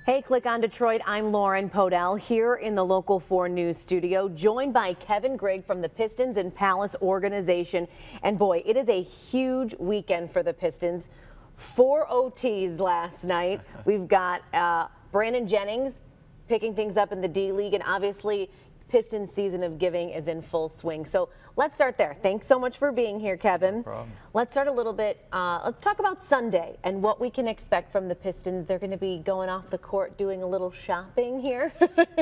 Hey, Click on Detroit. I'm Lauren Podell here in the Local 4 News studio, joined by Kevin Grigg from the Pistons and Palace organization. And boy, it is a huge weekend for the Pistons. 4 OTs last night. We've got Brandon Jennings picking things up in the D League, and obviously Pistons season of giving is in full swing. So let's start there. Thanks so much for being here, Kevin. No problem. Let's start a little bit. Let's talk about Sunday and what we can expect from the Pistons. They're going to be going off the court doing a little shopping here.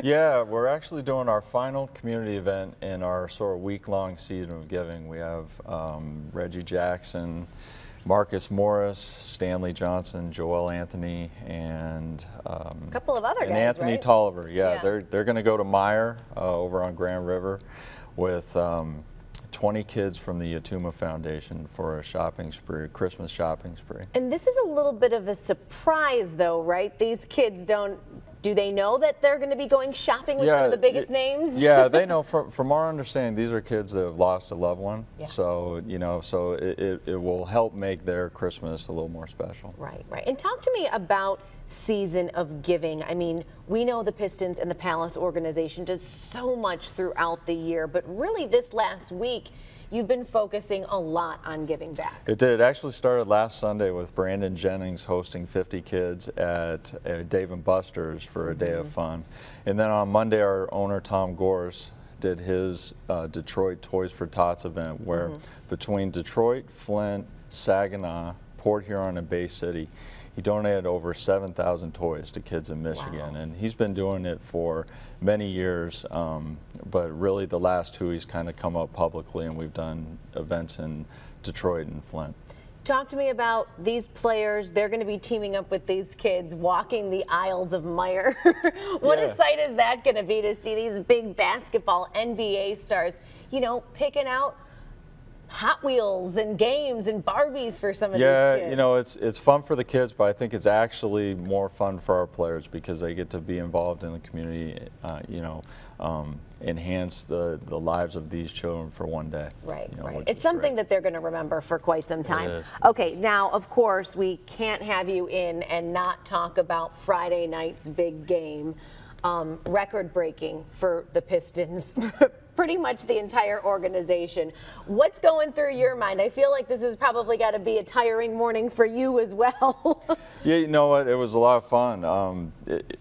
Yeah, we're actually doing our final community event in our sort of week-long season of giving. We have Reggie Jackson, Marcus Morris, Stanley Johnson, Joel Anthony, and a couple of other guys, Anthony right? Tolliver. Yeah. They're going to go to Meyer over on Grand River with 20 kids from the Yatuma Foundation for a shopping spree, Christmas shopping spree. And this is a little bit of a surprise, though, right? These kids do they know that they're going to be going shopping with some of the biggest names? Yeah, they know. From our understanding, these are kids that have lost a loved one. Yeah. So, so it will help make their Christmas a little more special. Right, right. And talk to me about season of giving. I mean, we know the Pistons and the Palace organization does so much throughout the year, but really this last week, you've been focusing a lot on giving back. It did. It actually started last Sunday with Brandon Jennings hosting 50 kids at Dave & Buster's for a day of fun. And then on Monday, our owner, Tom Gores, did his Detroit Toys for Tots event, where between Detroit, Flint, Saginaw, Port Huron, and Bay City, he donated over 7,000 toys to kids in Michigan. Wow. And he's been doing it for many years, but really the last two he's kind of come up publicly, and we've done events in Detroit and Flint. Talk to me about these players. They're going to be teaming up with these kids, walking the aisles of Meyer. What a sight is that going to be to see these big basketball NBA stars, picking out Hot Wheels and games and Barbies for some of these kids. Yeah, it's fun for the kids, but I think it's actually more fun for our players because they get to be involved in the community, enhance the lives of these children for one day. Right, right. It's something that they're going to remember for quite some time. It is. Okay, now, of course, we can't have you in and not talk about Friday night's big game. Record-breaking for the Pistons. Pretty much the entire organization. What's going through your mind? I feel like this has probably got to be a tiring morning for you as well. Yeah, you know what? It was a lot of fun.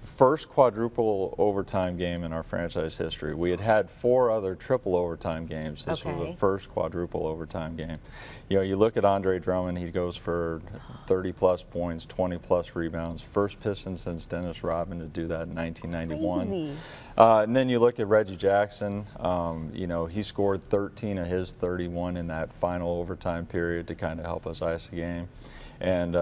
First quadruple overtime game in our franchise history. We had 4 other triple overtime games. This was the first quadruple overtime game. You look at Andre Drummond, he goes for 30-plus points, 20-plus rebounds. First Piston since Dennis Rodman to do that in 1991. Crazy. And then you look at Reggie Jackson. He scored 13 of his 31 in that final overtime period to kind of help us ice the game. And,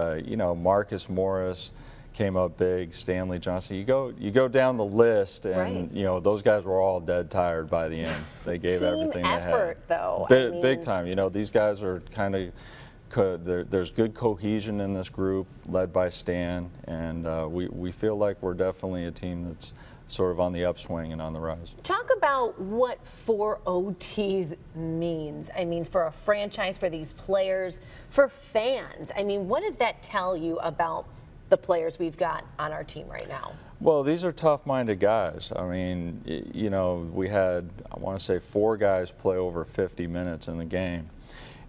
Marcus Morris came up big, Stanley Johnson. You go down the list, and, those guys were all dead tired by the end. They gave everything they had. Team effort, though. Big time. These guys are kind of, there's good cohesion in this group, led by Stan, and we feel like we're definitely a team that's sort of on the upswing and on the rise. Talk about what 4 OTs means. I mean, for a franchise, for these players, for fans. I mean, what does that tell you about the players we've got on our team right now? Well, these are tough-minded guys. I mean, we had, I want to say, 4 guys play over 50 minutes in the game.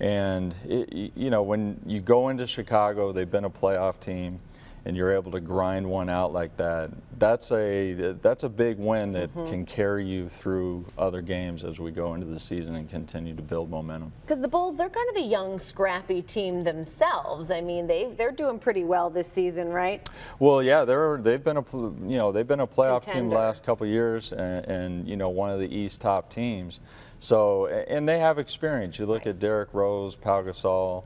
And, when you go into Chicago, they've been a playoff team, and you're able to grind one out like that, that's a big win that can carry you through other games as we go into the season and continue to build momentum. Because the Bulls, they're kind of a young, scrappy team themselves. I mean, they're doing pretty well this season, right? Well, yeah, they've been a playoff team the last couple of years, and one of the East top teams. So, and they have experience. You look at Derrick Rose, Pau Gasol,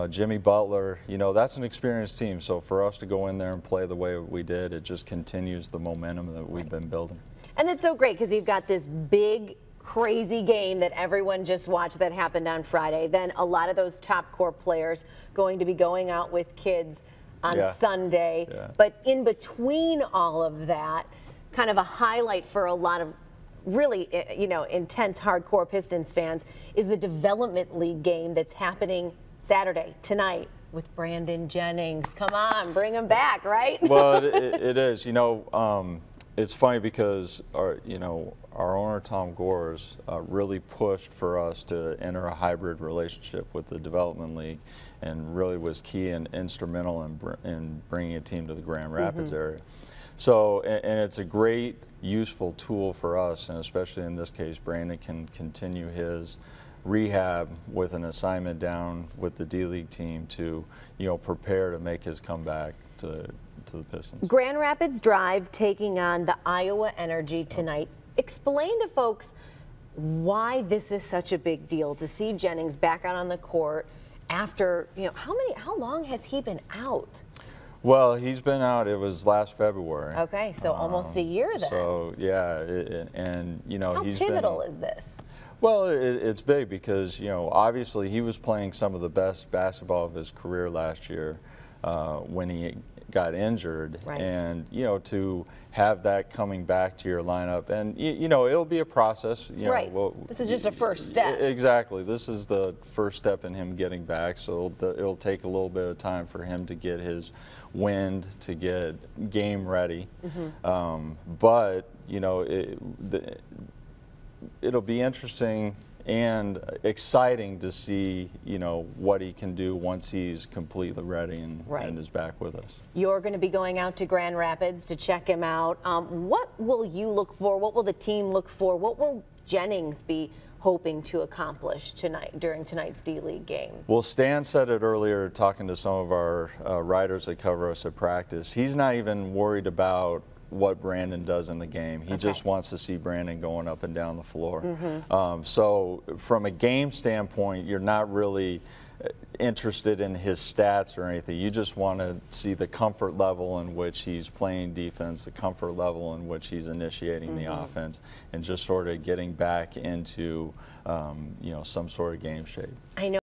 Jimmy Butler, that's an experienced team. So for us to go in there and play the way we did, it just continues the momentum that we've been building. And it's so great because you've got this big, crazy game that everyone just watched that happened on Friday. Then a lot of those top core players going to be going out with kids on Sunday. Yeah. But in between all of that, kind of a highlight for a lot of really, intense, hardcore Pistons fans is the Development League game that's happening Saturday, tonight, with Brandon Jennings. Come on, bring him back, right? Well, it is. You know, it's funny because our owner Tom Gores really pushed for us to enter a hybrid relationship with the development league, and really was key and instrumental in bringing a team to the Grand Rapids area. So, and it's a great, useful tool for us, and especially in this case, Brandon can continue his rehab with an assignment down with the D-League team to, prepare to make his comeback to the Pistons. Grand Rapids Drive taking on the Iowa Energy tonight. Explain to folks why this is such a big deal to see Jennings back out on the court after, how long has he been out? Well, he's been out, it was last February. Okay, so almost a year then. So, yeah, How pivotal is this? Well, it's big because, obviously he was playing some of the best basketball of his career last year when he got injured. Right. And, to have that coming back to your lineup, and, it'll be a process. Right. This is just a first step. Exactly. This is the first step in him getting back, so it'll take a little bit of time for him to get his wind, to get game ready. But, it'll be interesting and exciting to see, what he can do once he's completely ready and is back with us. You're going to be going out to Grand Rapids to check him out. What will you look for? What will the team look for? What will Jennings be hoping to accomplish tonight during tonight's D-League game? Well, Stan said it earlier, talking to some of our writers that cover us at practice. He's not even worried about what Brandon does in the game. He just wants to see Brandon going up and down the floor. So from a game standpoint, you're not really interested in his stats or anything. You just want to see the comfort level in which he's playing defense, the comfort level in which he's initiating the offense, and just sort of getting back into some sort of game shape. I know.